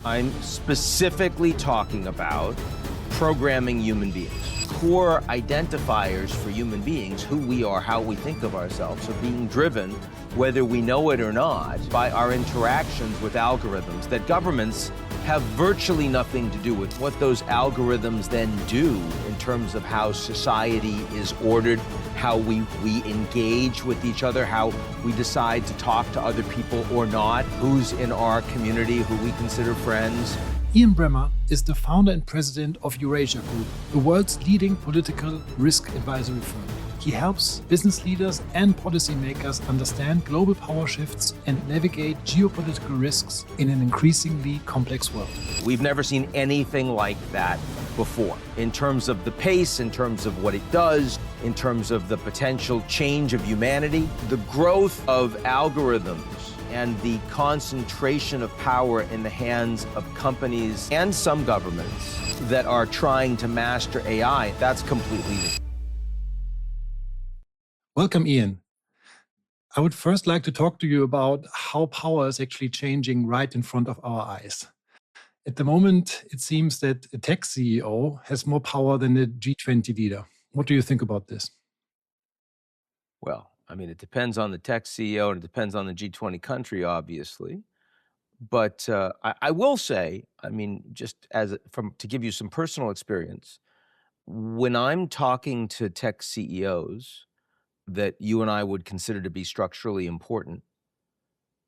I'm specifically talking about programming human beings. Core identifiers for human beings, who we are, how we think of ourselves, are being driven, whether we know it or not, by our interactions with algorithms that governments have virtually nothing to do with. What those algorithms then do in terms of how society is ordered, how we engage with each other, how we decide to talk to other people or not, who's in our community, who we consider friends. Ian Bremmer is the founder and president of Eurasia Group, the world's leading political risk advisory firm. He helps business leaders and policymakers understand global power shifts and navigate geopolitical risks in an increasingly complex world. We've never seen anything like that before, in terms of the pace, in terms of what it does, in terms of the potential change of humanity. The growth of algorithms and the concentration of power in the hands of companies and some governments that are trying to master AI, that's completely new. Welcome, Ian. I would first like to talk to you about how power is actually changing right in front of our eyes. At the moment, it seems that a tech CEO has more power than a G20 leader. What do you think about this? Well, I mean, it depends on the tech CEO and it depends on the G20 country, obviously. But I will say, I mean, just to give you some personal experience, when I'm talking to tech CEOs that you and I would consider to be structurally important,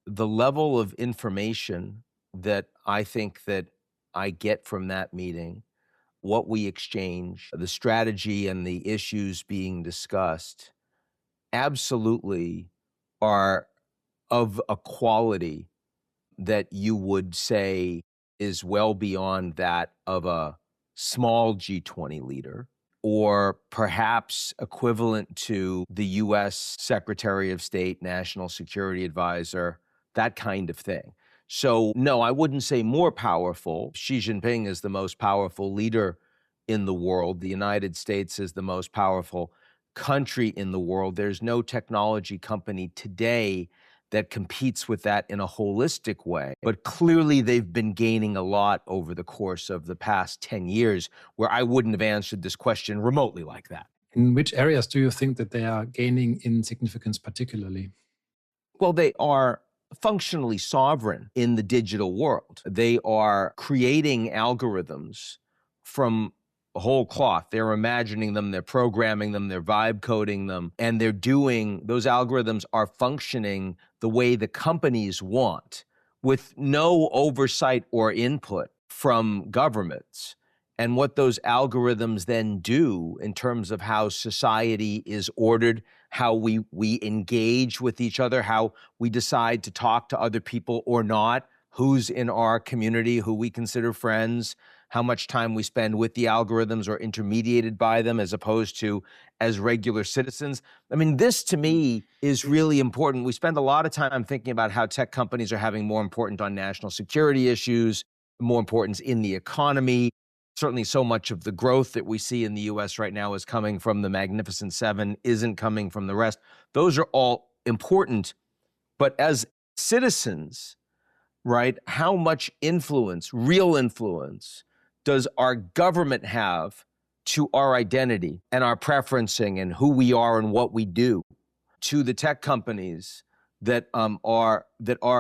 the level of information that I think that I get from that meeting, what we exchange, the strategy and the issues being discussed, absolutely are of a quality that you would say is well beyond that of a small G20 leader, or perhaps equivalent to the US Secretary of State, National Security Advisor, that kind of thing. So no, I wouldn't say more powerful. Xi Jinping is the most powerful leader in the world. The United States is the most powerful country in the world. There's no technology company today that competes with that in a holistic way. But clearly they've been gaining a lot over the course of the past 10 years, where I wouldn't have answered this question remotely like that. In which areas do you think that they are gaining in significance particularly? Well, they are functionally sovereign in the digital world. They are creating algorithms from whole cloth. They're imagining them, they're programming them, they're vibe coding them, and those algorithms are functioning the way the companies want, with no oversight or input from governments. And what those algorithms then do in terms of how society is ordered, how we engage with each other, how we decide to talk to other people or not, who's in our community, who we consider friends, how much time we spend with the algorithms or intermediated by them as opposed to as regular citizens. I mean, this to me is really important. We spend a lot of time thinking about how tech companies are having more importance on national security issues, more importance in the economy. Certainly so much of the growth that we see in the US right now is coming from the Magnificent Seven, isn't coming from the rest. Those are all important. But as citizens, right, how much influence, real influence, does our government have to our identity and our preferencing and who we are and what we do, to the tech companies that are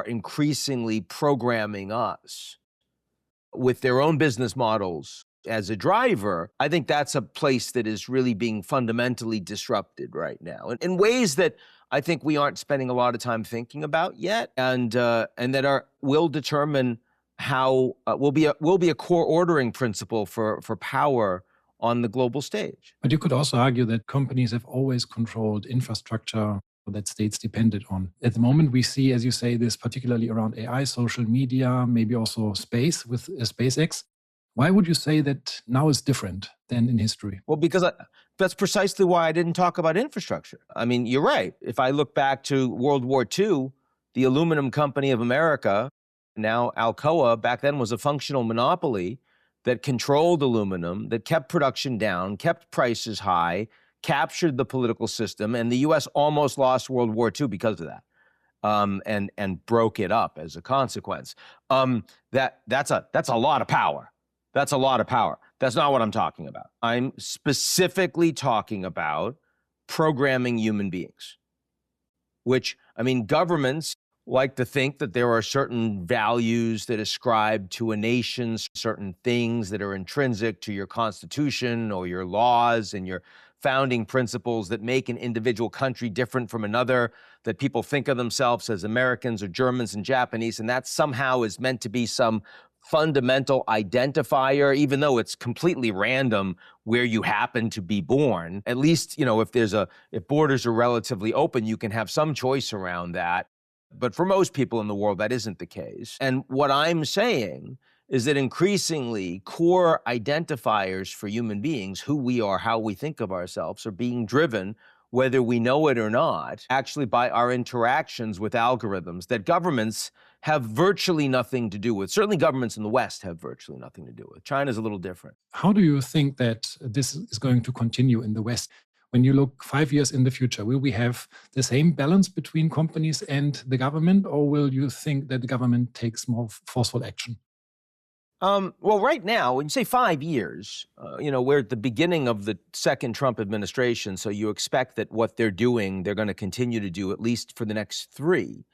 increasingly programming us with their own business models as a driver? I think that's a place that is really being fundamentally disrupted right now in ways that I think we aren't spending a lot of time thinking about yet, and that will determine how will be a core ordering principle for power on the global stage. But you could also argue that companies have always controlled infrastructure that states depended on. At the moment, we see, as you say, this particularly around AI, social media, maybe also space with SpaceX. Why would you say that now is different than in history? Well, because that's precisely why I didn't talk about infrastructure. I mean, you're right. If I look back to World War II, the Aluminum Company of America, now Alcoa, back then was a functional monopoly that controlled aluminum, that kept production down, kept prices high, captured the political system, and the US almost lost World War II because of that. and broke it up as a consequence. That's a lot of power. That's a lot of power. That's not what I'm talking about. I'm specifically talking about programming human beings, which, I mean, governments like to think that there are certain values that ascribe to a nation, certain things that are intrinsic to your constitution or your laws and your founding principles that make an individual country different from another, that people think of themselves as Americans or Germans and Japanese, and that somehow is meant to be some fundamental identifier, even though it's completely random where you happen to be born. At least, if borders are relatively open, you can have some choice around that. But for most people in the world, that isn't the case. And what I'm saying is that increasingly core identifiers for human beings, who we are, how we think of ourselves, are being driven, whether we know it or not, actually by our interactions with algorithms that governments have virtually nothing to do with. Certainly governments in the West have virtually nothing to do with. China's a little different. How do you think that this is going to continue in the West? When you look 5 years in the future, will we have the same balance between companies and the government, or will you think that the government takes more forceful action? Well, right now, when you say 5 years, we're at the beginning of the second Trump administration, so you expect that what they're doing, they're going to continue to do at least for the next 3.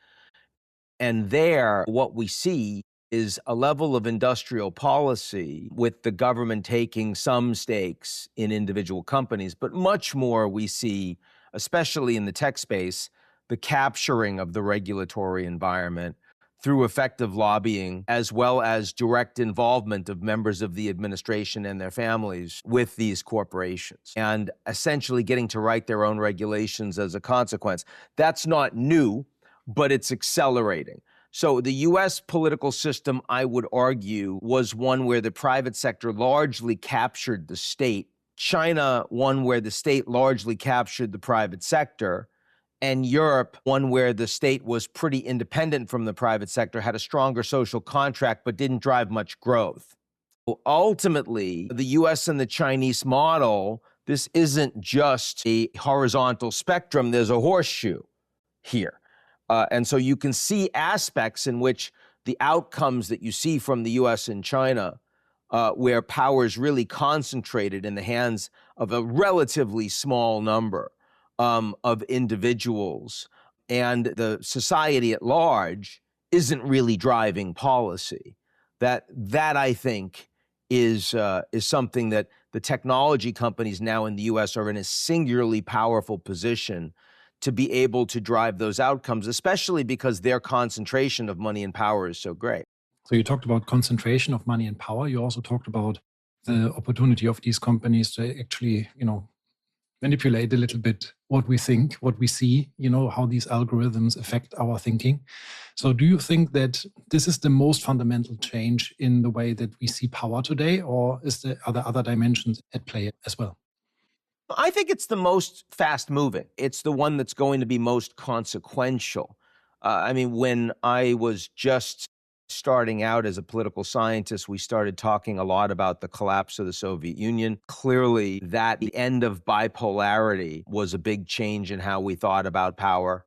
And there, what we see is a level of industrial policy with the government taking some stakes in individual companies, but much more we see, especially in the tech space, the capturing of the regulatory environment through effective lobbying, as well as direct involvement of members of the administration and their families with these corporations, and essentially getting to write their own regulations as a consequence. That's not new, but it's accelerating. So the U.S. political system, I would argue, was one where the private sector largely captured the state. China, one where the state largely captured the private sector. And Europe, one where the state was pretty independent from the private sector, had a stronger social contract, but didn't drive much growth. Ultimately, the U.S. and the Chinese model, this isn't just a horizontal spectrum, there's a horseshoe here. And so you can see aspects in which the outcomes that you see from the U.S. and China, where power is really concentrated in the hands of a relatively small number of individuals, and the society at large isn't really driving policy. That I think is something that the technology companies now in the U.S. are in a singularly powerful position to be able to drive those outcomes, especially because their concentration of money and power is so great. So you talked about concentration of money and power. You also talked about the opportunity of these companies to actually, manipulate a little bit what we think, what we see, how these algorithms affect our thinking. So do you think that this is the most fundamental change in the way that we see power today, or are there other dimensions at play as well? I think it's the most fast-moving. It's the one that's going to be most consequential. When I was just starting out as a political scientist, we started talking a lot about the collapse of the Soviet Union. Clearly, that the end of bipolarity was a big change in how we thought about power.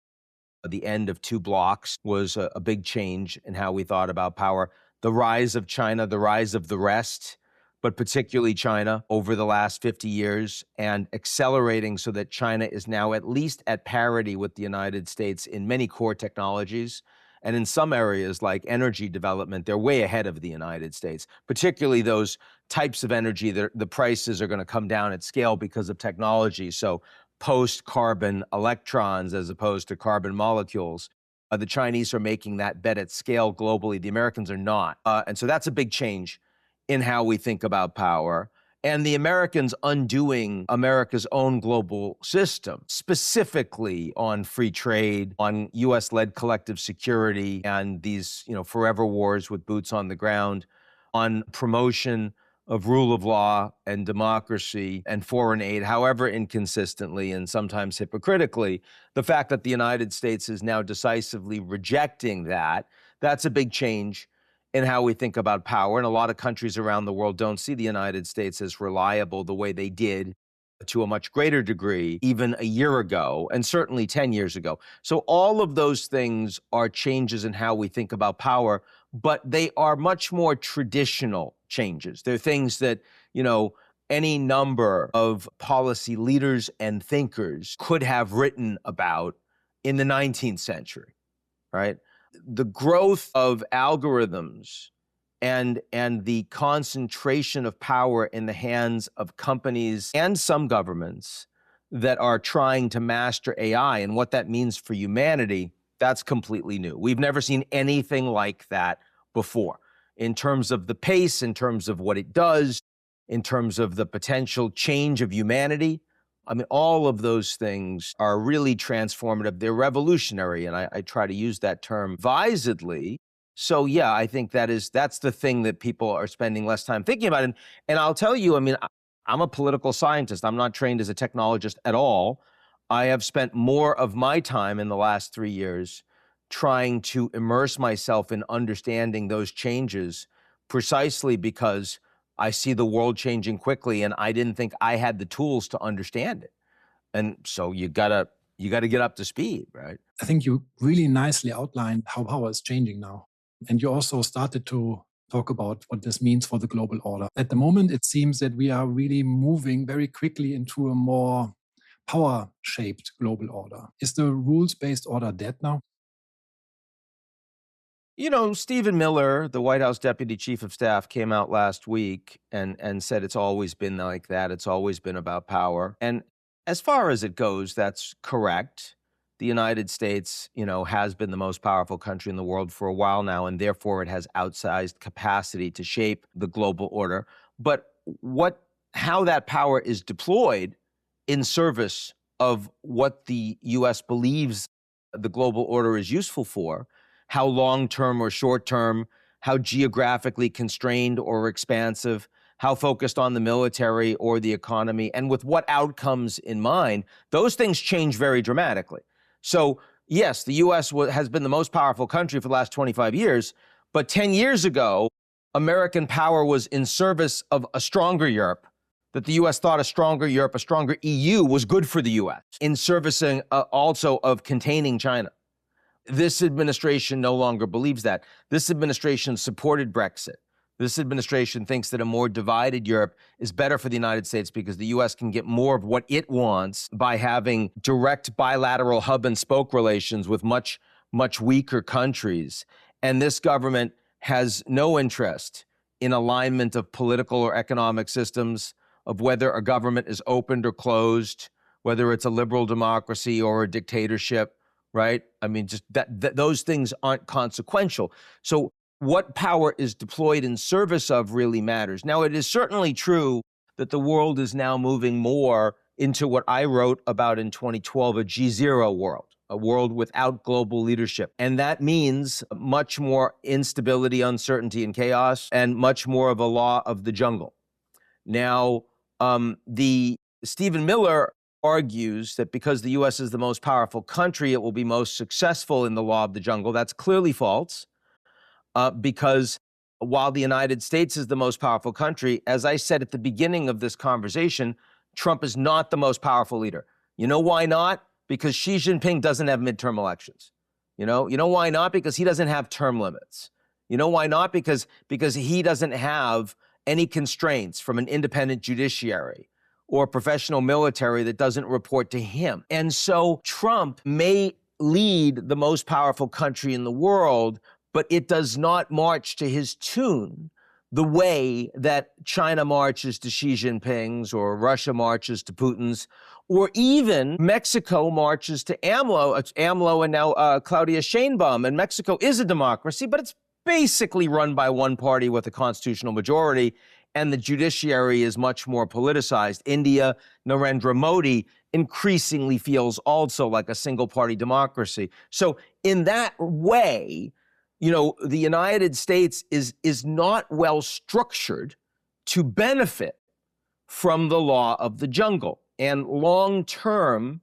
The end of 2 blocks was a big change in how we thought about power. The rise of China, the rise of the rest, but particularly China over the last 50 years, and accelerating so that China is now at least at parity with the United States in many core technologies. And in some areas like energy development, they're way ahead of the United States, particularly those types of energy that the prices are going to come down at scale because of technology. So post-carbon electrons as opposed to carbon molecules. The Chinese are making that bet at scale globally. The Americans are not. And so that's a big change in how we think about power. And the Americans undoing America's own global system, specifically on free trade, on U.S.-led collective security, and these, forever wars with boots on the ground, on promotion of rule of law and democracy and foreign aid, however inconsistently and sometimes hypocritically. The fact that the United States is now decisively rejecting that, that's a big change in how we think about power. And a lot of countries around the world don't see the United States as reliable the way they did to a much greater degree even a year ago, and certainly 10 years ago. So all of those things are changes in how we think about power, but they are much more traditional changes. They're things that, any number of policy leaders and thinkers could have written about in the 19th century, right? The growth of algorithms and the concentration of power in the hands of companies and some governments that are trying to master AI and what that means for humanity, that's completely new. We've never seen anything like that before in terms of the pace, in terms of what it does, in terms of the potential change of humanity. I mean, all of those things are really transformative. They're revolutionary, and I try to use that term advisedly. So yeah, I think that's the thing that people are spending less time thinking about. And I'll tell you, I mean, I'm a political scientist. I'm not trained as a technologist at all. I have spent more of my time in the last 3 years trying to immerse myself in understanding those changes precisely because I see the world changing quickly and I didn't think I had the tools to understand it. And so you gotta get up to speed, right? I think you really nicely outlined how power is changing now. And you also started to talk about what this means for the global order. At the moment, it seems that we are really moving very quickly into a more power-shaped global order. Is the rules-based order dead now? Stephen Miller, the White House Deputy Chief of Staff, came out last week and said it's always been like that. It's always been about power. And as far as it goes, that's correct. The United States, has been the most powerful country in the world for a while now, and therefore it has outsized capacity to shape the global order. But how that power is deployed in service of what the U.S. believes the global order is useful for, how long-term or short-term, how geographically constrained or expansive, how focused on the military or the economy, and with what outcomes in mind, those things change very dramatically. So yes, the U.S. has been the most powerful country for the last 25 years, but 10 years ago, American power was in service of a stronger Europe, that the U.S. thought a stronger Europe, a stronger EU was good for the U.S., in servicing also of containing China. This administration no longer believes that. This administration supported Brexit. This administration thinks that a more divided Europe is better for the United States because the U.S. can get more of what it wants by having direct bilateral hub and spoke relations with much, much weaker countries. And this government has no interest in alignment of political or economic systems, of whether a government is opened or closed, whether it's a liberal democracy or a dictatorship. Right? I mean, just that those things aren't consequential. So what power is deployed in service of really matters. Now, it is certainly true that the world is now moving more into what I wrote about in 2012, a G0 world, a world without global leadership. And that means much more instability, uncertainty, and chaos, and much more of a law of the jungle. Now, the Stephen Miller argues that because the U.S. is the most powerful country, it will be most successful in the law of the jungle. That's clearly false, because while the United States is the most powerful country, as I said at the beginning of this conversation, Trump is not the most powerful leader. You know why not? Because Xi Jinping doesn't have midterm elections. You know why not? Because he doesn't have term limits. You know why not? Because he doesn't have any constraints from an independent judiciary or professional military that doesn't report to him. And so Trump may lead the most powerful country in the world, but it does not march to his tune the way that China marches to Xi Jinping's, or Russia marches to Putin's, or even Mexico marches to AMLO. It's AMLO and now Claudia Sheinbaum. And Mexico is a democracy, but it's basically run by one party with a constitutional majority, and the judiciary is much more politicized. India, Narendra Modi, increasingly feels also like a single-party democracy. So in that way, the United States is not well structured to benefit from the law of the jungle. And long term,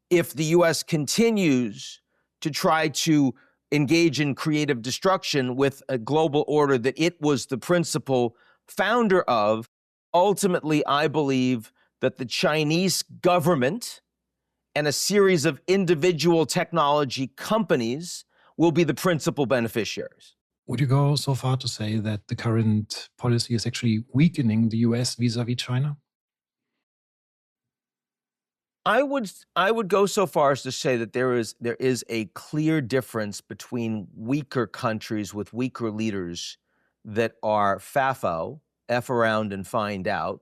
if the U.S. continues to try to engage in creative destruction with a global order that it was the principal founder of, ultimately, I believe that the Chinese government and a series of individual technology companies will be the principal beneficiaries. Would you go so far to say that the current policy is actually weakening the US vis-a-vis China? I would go so far as to say that there is a clear difference between weaker countries with weaker leaders that are FAFO, F around and find out,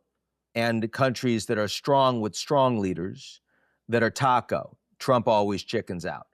and countries that are strong with strong leaders that are taco, Trump always chickens out.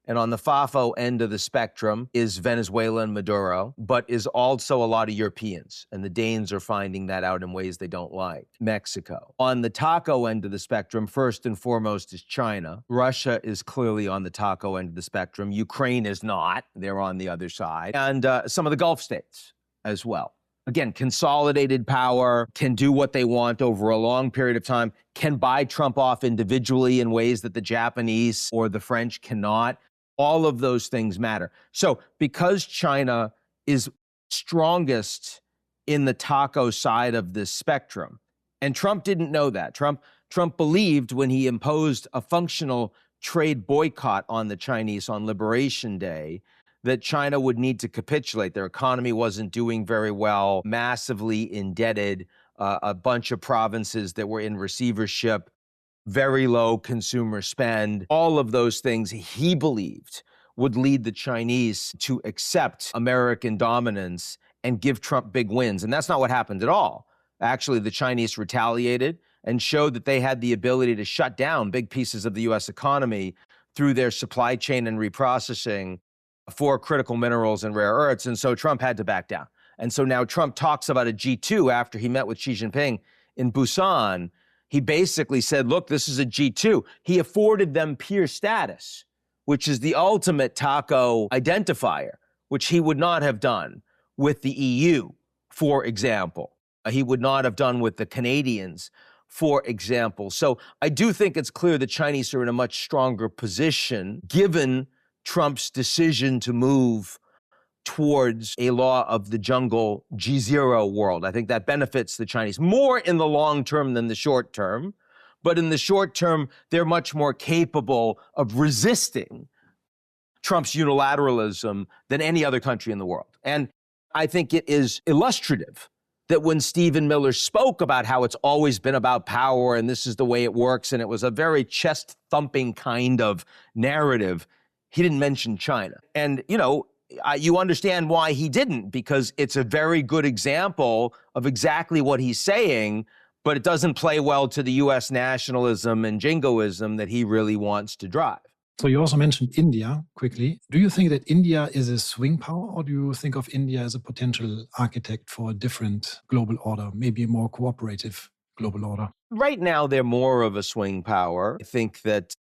And on the FAFO end of the spectrum is Venezuela and Maduro, but is also a lot of Europeans. And the Danes are finding that out in ways they don't like. Mexico. On the taco end of the spectrum, first and foremost is China. Russia is clearly on the taco end of the spectrum. Ukraine is not. They're on the other side. And some of the Gulf states as well. Again, consolidated power, can do what they want over a long period of time, can buy Trump off individually in ways that the Japanese or the French cannot. All of those things matter. So because China is strongest in the taco side of this spectrum, and Trump didn't know that. Trump believed when he imposed a functional trade boycott on the Chinese on Liberation Day that China would need to capitulate. Their economy wasn't doing very well, massively indebted, a bunch of provinces that were in receivership, very low consumer spend, all of those things he believed would lead the Chinese to accept American dominance and give Trump big wins. And that's not what happened at all. Actually, the Chinese retaliated and showed that they had the ability to shut down big pieces of the US economy through their supply chain and reprocessing for critical minerals and rare earths. And so Trump had to back down. And so now Trump talks about a G2 after he met with Xi Jinping in Busan. He basically said, look, this is a G2. He afforded them peer status, which is the ultimate taco identifier, which he would not have done with the EU, for example. He would not have done with the Canadians, for example. So I do think it's clear the Chinese are in a much stronger position, given Trump's decision to move towards a law of the jungle G0 world. I think that benefits the Chinese more in the long term than the short term. But in the short term, they're much more capable of resisting Trump's unilateralism than any other country in the world. And I think it is illustrative that when Stephen Miller spoke about how it's always been about power and this is the way it works, and it was a very chest-thumping kind of narrative, he didn't mention China. And, you understand why he didn't, because it's a very good example of exactly what he's saying, but it doesn't play well to the US nationalism and jingoism that he really wants to drive. So you also mentioned India quickly. Do you think that India is a swing power, or do you think of India as a potential architect for a different global order, maybe a more cooperative global order? Right now, they're more of a swing power. I think that,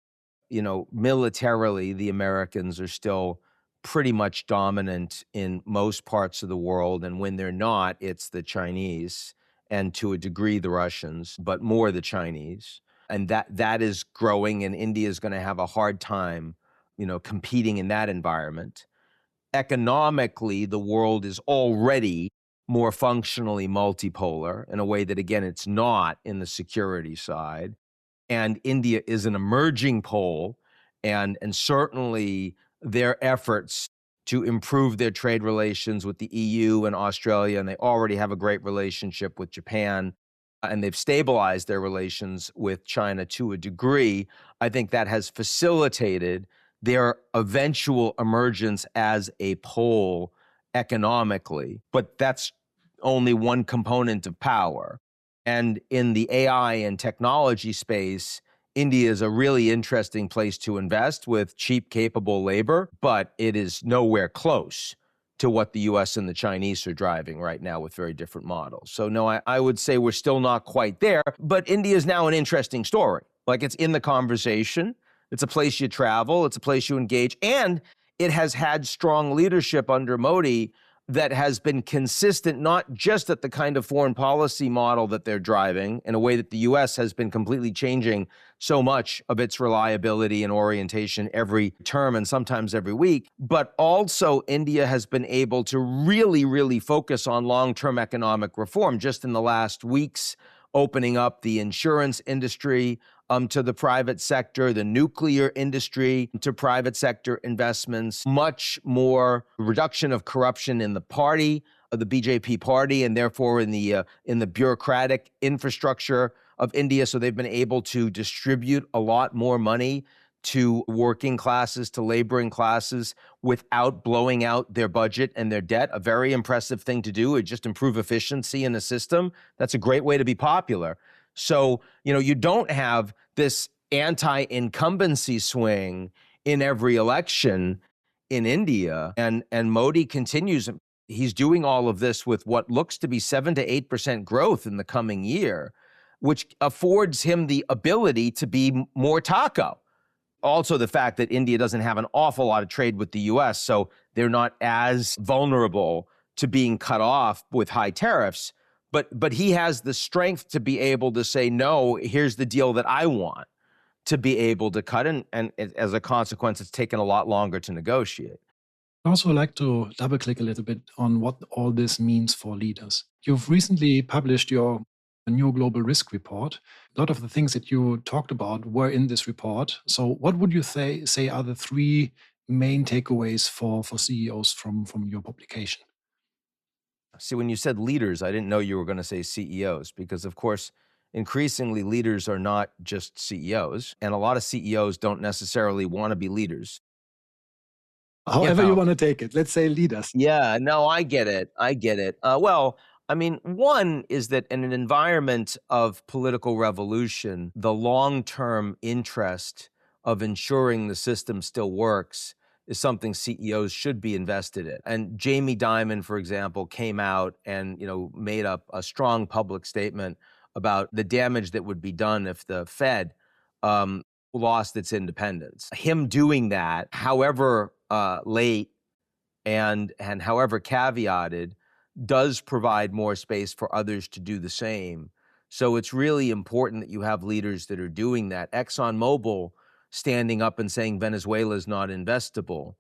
militarily, the Americans are still pretty much dominant in most parts of the world. And when they're not, it's the Chinese, and to a degree, the Russians, but more the Chinese. And that is growing, and India is going to have a hard time, competing in that environment. Economically, the world is already more functionally multipolar in a way that, again, it's not in the security side. And India is an emerging pole, and certainly their efforts to improve their trade relations with the EU and Australia, and they already have a great relationship with Japan, and they've stabilized their relations with China to a degree. I think that has facilitated their eventual emergence as a pole economically, but that's only one component of power. And in the AI and technology space, India is a really interesting place to invest with cheap, capable labor, but it is nowhere close to what the US and the Chinese are driving right now with very different models. So no, I would say we're still not quite there, but India is now an interesting story. Like, it's in the conversation. It's a place you travel. It's a place you engage. And it has had strong leadership under Modi that has been consistent, not just at the kind of foreign policy model that they're driving, in a way that the US has been completely changing so much of its reliability and orientation every term and sometimes every week, but also India has been able to really, really focus on long-term economic reform. Just in the last weeks opening up the insurance industry to the private sector, the nuclear industry to private sector investments, much more reduction of corruption in the party, of the BJP party, and therefore in the bureaucratic infrastructure of India. So they've been able to distribute a lot more money to working classes, to laboring classes, without blowing out their budget and their debt. A very impressive thing to do. It just improve efficiency in the system. That's a great way to be popular. So, you don't have this anti-incumbency swing in every election in India. And Modi continues. He's doing all of this with what looks to be 7 to 8% growth in the coming year, which affords him the ability to be more taco. Also, the fact that India doesn't have an awful lot of trade with the US, so they're not as vulnerable to being cut off with high tariffs. But he has the strength to be able to say, no, here's the deal that I want to be able to cut. And as a consequence, it's taken a lot longer to negotiate. I'd also like to double click a little bit on what all this means for leaders. You've recently published your new global risk report. A lot of the things that you talked about were in this report. So what would you say are the three main takeaways for CEOs from your publication? See, when you said leaders, I didn't know you were going to say CEOs, because of course, increasingly leaders are not just CEOs, and a lot of CEOs don't necessarily want to be leaders. However you want to take it. Let's say leaders. Yeah, no, I get it. Well, I mean, one is that in an environment of political revolution, the long-term interest of ensuring the system still works is something CEOs should be invested in. And Jamie Dimon, for example, came out and made up a strong public statement about the damage that would be done if the Fed lost its independence. Him doing that, however late and however caveated, does provide more space for others to do the same. So it's really important that you have leaders that are doing that. ExxonMobil standing up and saying Venezuela is not investable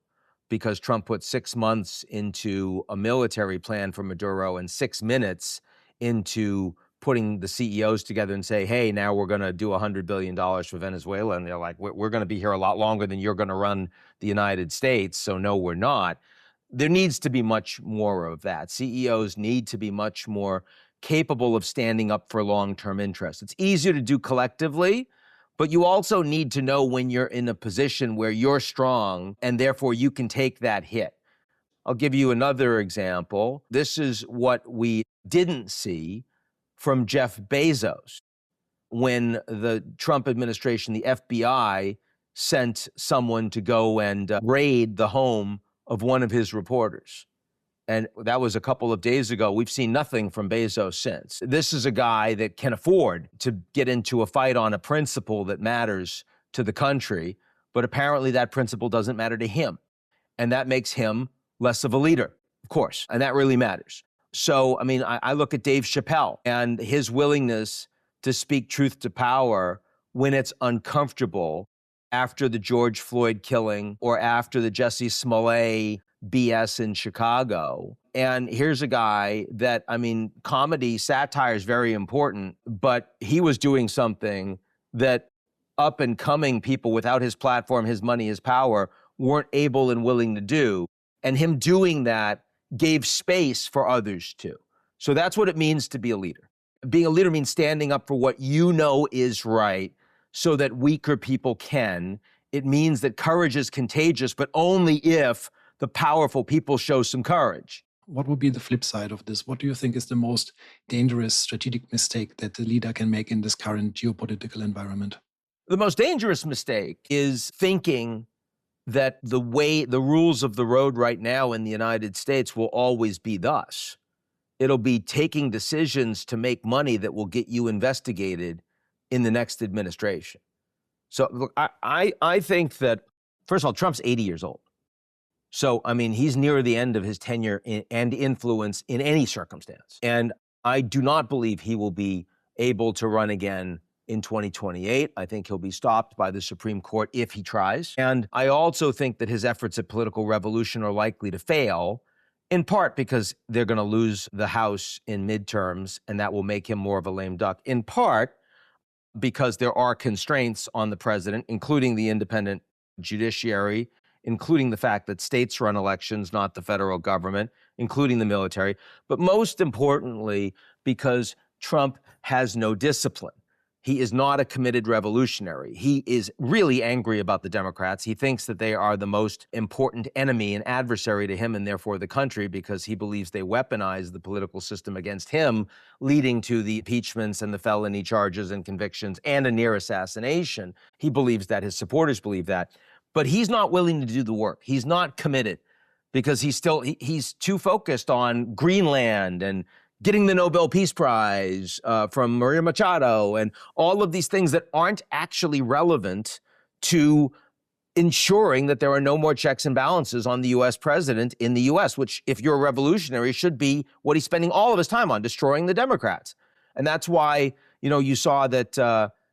because Trump put 6 months into a military plan for Maduro and 6 minutes into putting the CEOs together and say, hey, now we're going to do $100 billion for Venezuela. And they're like, we're going to be here a lot longer than you're going to run the United States. So no, we're not. There needs to be much more of that. CEOs need to be much more capable of standing up for long-term interests. It's easier to do collectively, but you also need to know when you're in a position where you're strong and therefore you can take that hit. I'll give you another example. This is what we didn't see from Jeff Bezos when the Trump administration, the FBI, sent someone to go and raid the home of one of his reporters. And that was a couple of days ago. We've seen nothing from Bezos since. This is a guy that can afford to get into a fight on a principle that matters to the country, but apparently that principle doesn't matter to him. And that makes him less of a leader, of course, and that really matters. So, I mean, I look at Dave Chappelle and his willingness to speak truth to power when it's uncomfortable, after the George Floyd killing or after the Jussie Smollett BS in Chicago. And here's a guy that, I mean, comedy, satire is very important, but he was doing something that up and coming people without his platform, his money, his power weren't able and willing to do. And him doing that gave space for others to. So that's what it means to be a leader. Being a leader means standing up for what you know is right so that weaker people can. It means that courage is contagious, but only if the powerful people show some courage. What would be the flip side of this? What do you think is the most dangerous strategic mistake that the leader can make in this current geopolitical environment? The most dangerous mistake is thinking that the rules of the road right now in the United States will always be thus. It'll be taking decisions to make money that will get you investigated in the next administration. So look, I think that, first of all, Trump's 80 years old. So, I mean, he's near the end of his tenure and influence in any circumstance. And I do not believe he will be able to run again in 2028. I think he'll be stopped by the Supreme Court if he tries. And I also think that his efforts at political revolution are likely to fail. in part because they're going to lose the House in midterms, and that will make him more of a lame duck. In part because there are constraints on the president, including the independent judiciary, including the fact that states run elections, not the federal government, including the military. But most importantly, because Trump has no discipline. He is not a committed revolutionary. He is really angry about the Democrats. He thinks that they are the most important enemy and adversary to him and therefore the country, because he believes they weaponize the political system against him, leading to the impeachments and the felony charges and convictions and a near assassination. He believes that. His supporters believe that. But he's not willing to do the work. He's not committed because he's too focused on Greenland and getting the Nobel Peace Prize from Maria Machado and all of these things that aren't actually relevant to ensuring that there are no more checks and balances on the U.S. president in the U.S., which, if you're a revolutionary, should be what he's spending all of his time on, destroying the Democrats. And that's why, you saw that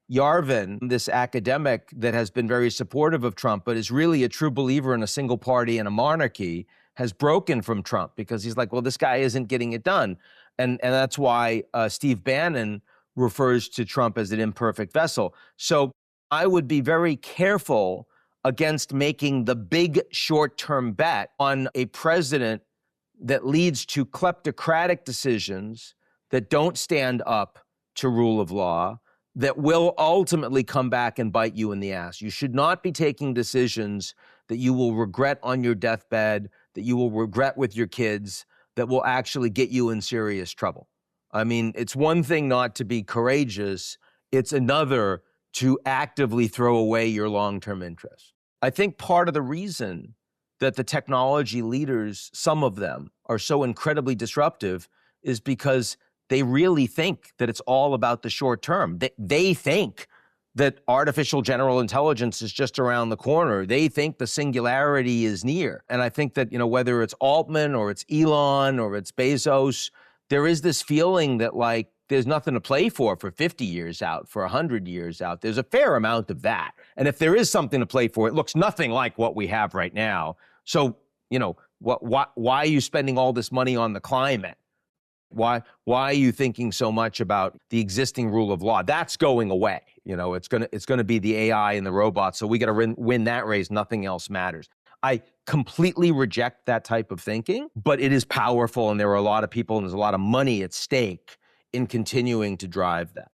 Yarvin, this academic that has been very supportive of Trump, but is really a true believer in a single party and a monarchy, has broken from Trump because he's like, well, this guy isn't getting it done. And that's why Steve Bannon refers to Trump as an imperfect vessel. So I would be very careful against making the big short-term bet on a president that leads to kleptocratic decisions that don't stand up to rule of law, that will ultimately come back and bite you in the ass. You should not be taking decisions that you will regret on your deathbed, that you will regret with your kids, that will actually get you in serious trouble. I mean, it's one thing not to be courageous. It's another to actively throw away your long-term interests. I think part of the reason that the technology leaders, some of them, are so incredibly disruptive is because they really think that it's all about the short term. They think that artificial general intelligence is just around the corner. They think the singularity is near. And I think that, whether it's Altman or it's Elon or it's Bezos, there is this feeling that there's nothing to play for 50 years out, for 100 years out. There's a fair amount of that. And if there is something to play for, it looks nothing like what we have right now. So, why are you spending all this money on the climate? Why are you thinking so much about the existing rule of law? That's going away. It's gonna be the AI and the robots. So we got to win that race. Nothing else matters. I completely reject that type of thinking, but it is powerful, and there are a lot of people, and there's a lot of money at stake in continuing to drive that.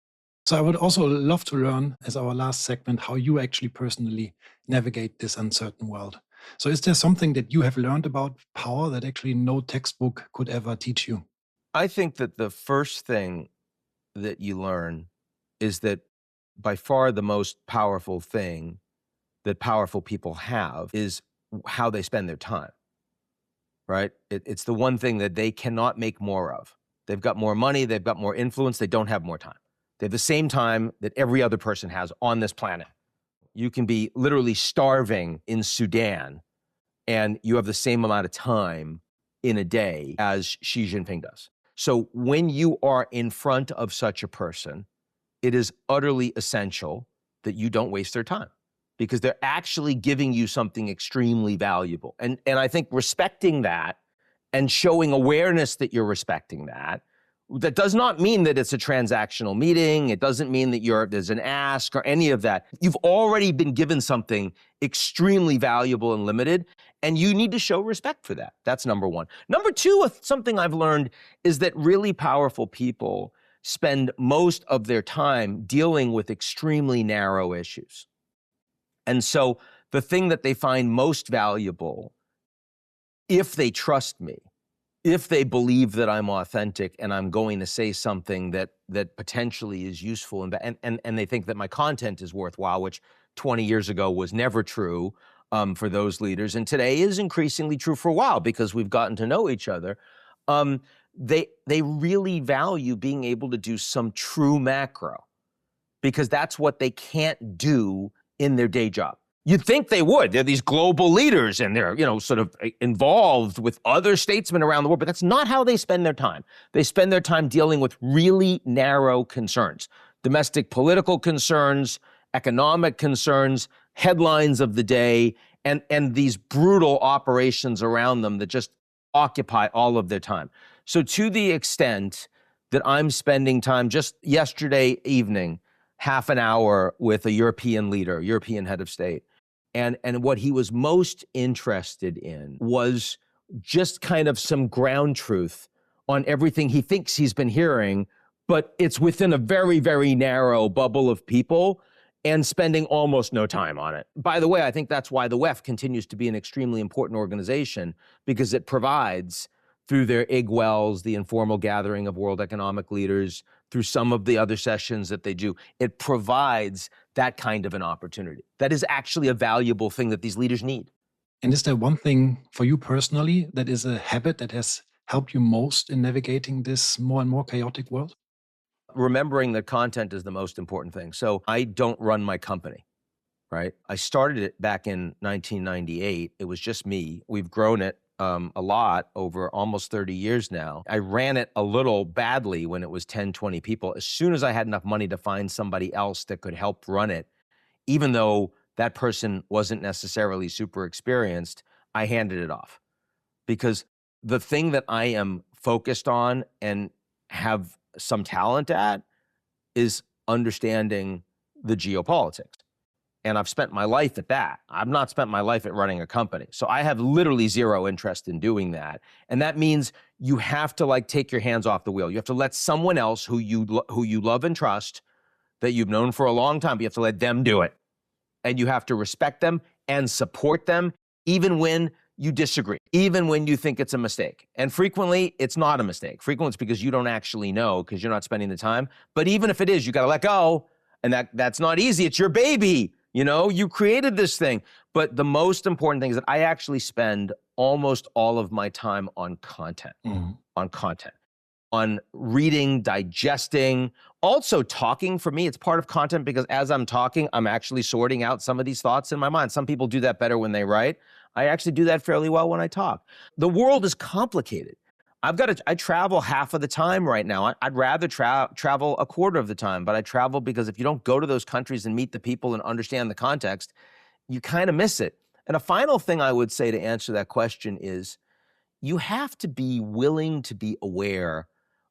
So I would also love to learn, as our last segment, how you actually personally navigate this uncertain world. So is there something that you have learned about power that actually no textbook could ever teach you? I think that the first thing that you learn is that by far the most powerful thing that powerful people have is how they spend their time, right? It's the one thing that they cannot make more of. They've got more money, they've got more influence, they don't have more time. They have the same time that every other person has on this planet. You can be literally starving in Sudan, and you have the same amount of time in a day as Xi Jinping does. So when you are in front of such a person, it is utterly essential that you don't waste their time, because they're actually giving you something extremely valuable. And I think respecting that and showing awareness that you're respecting that does not mean that it's a transactional meeting. It doesn't mean that there's an ask or any of that. You've already been given something extremely valuable and limited, and you need to show respect for that. That's number one. Number two, something I've learned is that really powerful people spend most of their time dealing with extremely narrow issues. And so the thing that they find most valuable, if they trust me, if they believe that I'm authentic and I'm going to say something that potentially is useful and they think that my content is worthwhile, which 20 years ago was never true for those leaders, and today is increasingly true for a while because we've gotten to know each other, they really value being able to do some true macro, because that's what they can't do in their day job. You'd think they would. They're these global leaders and they're, sort of involved with other statesmen around the world, but that's not how they spend their time. They spend their time dealing with really narrow concerns, domestic political concerns, economic concerns, headlines of the day, and these brutal operations around them that just occupy all of their time. So to the extent that I'm spending time, just yesterday evening, half an hour with a European leader, European head of state, and what he was most interested in was just kind of some ground truth on everything he thinks he's been hearing, but it's within a very, very narrow bubble of people and spending almost no time on it. By the way, I think that's why the WEF continues to be an extremely important organization, because it provides, through their IGWELs, the informal gathering of world economic leaders, through some of the other sessions that they do, it provides that kind of an opportunity. That is actually a valuable thing that these leaders need. And is there one thing for you personally that is a habit that has helped you most in navigating this more and more chaotic world? Remembering that content is the most important thing. So I don't run my company, right? I started it back in 1998. It was just me. We've grown it a lot over almost 30 years now. I ran it a little badly when it was 10, 20 people. As soon as I had enough money to find somebody else that could help run it, even though that person wasn't necessarily super experienced, I handed it off. Because the thing that I am focused on and have some talent at is understanding the geopolitics. And I've spent my life at that. I've not spent my life at running a company. So I have literally zero interest in doing that. And that means you have to take your hands off the wheel. You have to let someone else who you love and trust, that you've known for a long time, you have to let them do it. And you have to respect them and support them, even when you disagree, even when you think it's a mistake. And frequently, it's not a mistake. Frequently, it's because you don't actually know, because you're not spending the time. But even if it is, you got to let go. And that's not easy. It's your baby. You created this thing. But the most important thing is that I actually spend almost all of my time on content, on reading, digesting, also talking. For me, it's part of content, because as I'm talking, I'm actually sorting out some of these thoughts in my mind. Some people do that better when they write. I actually do that fairly well when I talk. The world is complicated. I travel half of the time right now. I'd rather travel a quarter of the time, but I travel because if you don't go to those countries and meet the people and understand the context, you kind of miss it. And a final thing I would say to answer that question is, you have to be willing to be aware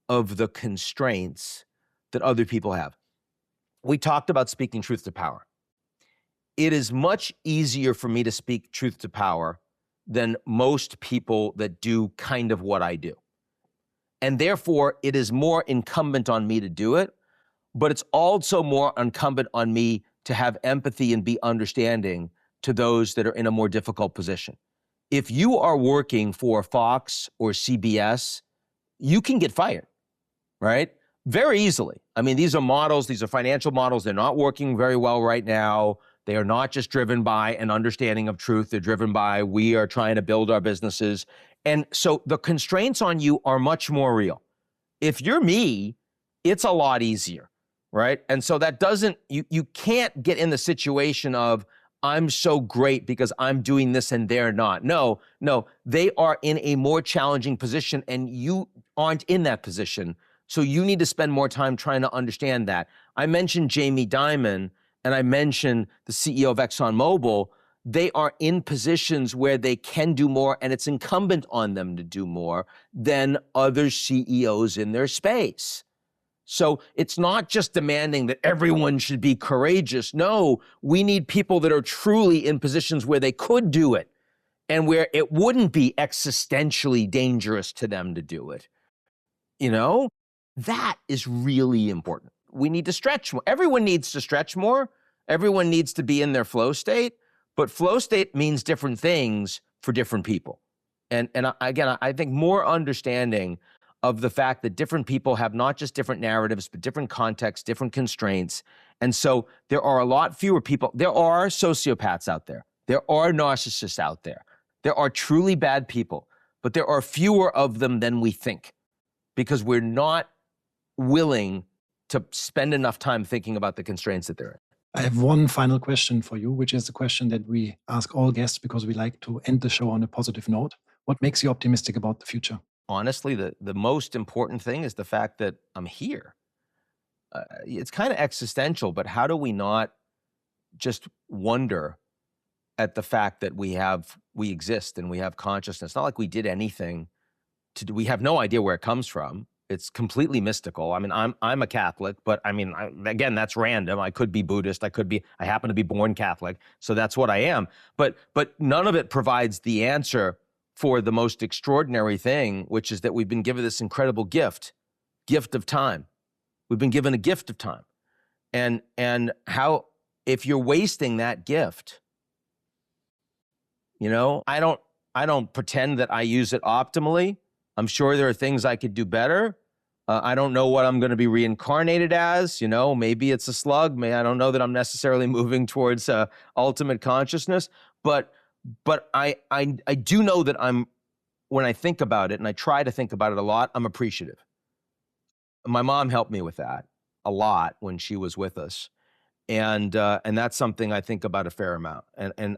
of the constraints that other people have. We talked about speaking truth to power. It is much easier for me to speak truth to power than most people that do kind of what I do. And therefore, it is more incumbent on me to do it, but it's also more incumbent on me to have empathy and be understanding to those that are in a more difficult position. If you are working for Fox or CBS, you can get fired, right? Very easily. I mean, these are models, these are financial models. They're not working very well right now. They are not just driven by an understanding of truth. They're driven by, we are trying to build our businesses. And so the constraints on you are much more real. If you're me, it's a lot easier, right? And so that doesn't, you can't get in the situation of, I'm so great because I'm doing this and they're not. No, they are in a more challenging position and you aren't in that position. So you need to spend more time trying to understand that. I mentioned Jamie Dimon and I mentioned the CEO of ExxonMobil. They are in positions where they can do more, and it's incumbent on them to do more than other CEOs in their space. So it's not just demanding that everyone should be courageous. No, we need people that are truly in positions where they could do it and where it wouldn't be existentially dangerous to them to do it. That is really important. We need to stretch more. Everyone needs to stretch more. Everyone needs to be in their flow state. But flow state means different things for different people. And again, I think more understanding of the fact that different people have not just different narratives, but different contexts, different constraints. And so there are a lot fewer people. There are sociopaths out there. There are narcissists out there. There are truly bad people, but there are fewer of them than we think because we're not willing to spend enough time thinking about the constraints that they're in. I have one final question for you, which is the question that we ask all guests because we like to end the show on a positive note. What makes you optimistic about the future? Honestly, the most important thing is the fact that I'm here. It's kind of existential, but how do we not just wonder at the fact that we exist and we have consciousness? It's not like we did anything we have no idea where it comes from. It's completely mystical. I mean, I'm a Catholic, but I mean, again, that's random. I could be Buddhist. I happen to be born Catholic, so that's what I am. But none of it provides the answer for the most extraordinary thing, which is that we've been given this incredible gift of time. We've been given a gift of time, and how, if you're wasting that gift, I don't pretend that I use it optimally. I'm sure there are things I could do better. I don't know what I'm going to be reincarnated as. Maybe it's a slug. I don't know that I'm necessarily moving towards ultimate consciousness. But I do know that when I think about it, and I try to think about it a lot, I'm appreciative. My mom helped me with that a lot when she was with us, and that's something I think about a fair amount. And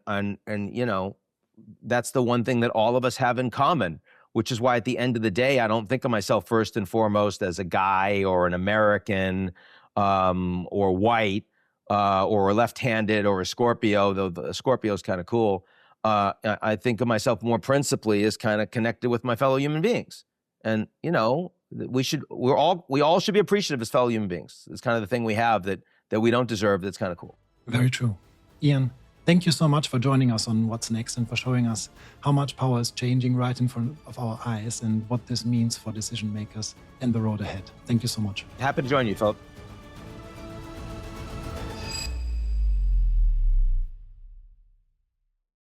that's the one thing that all of us have in common, which is why at the end of the day, I don't think of myself first and foremost as a guy or an American or white or left-handed or a Scorpio, though the Scorpio is kind of cool. I think of myself more principally as kind of connected with my fellow human beings. And, we all should be appreciative as fellow human beings. It's kind of the thing we have that we don't deserve. That's kind of cool. Very true. Ian, thank you so much for joining us on What's Next and for showing us how much power is changing right in front of our eyes and what this means for decision makers and the road ahead. Thank you so much. Happy to join you, Philip.